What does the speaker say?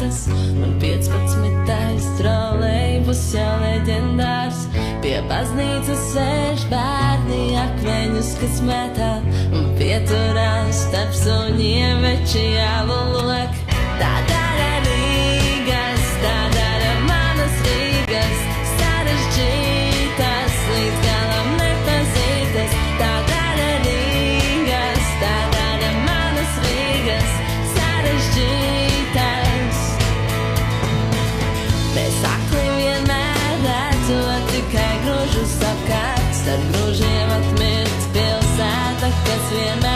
mājās, un 15. trolejbus jau leģendārs. Pie baznīcas sēž bērni, akmeņus, kas metā, un pieturās starp suņiem veči jālulok. Tā dara Rīgas, tā dara manas Rīgas, sarežģītas, līdz galam nepazītas. Tā dara Rīgas, tā dara manas Rīgas, sarežģītas. Mēs akli vienmēr redzot tikai grožus apkārt, starp grožiem atmirst pilsēta, kas vienmēr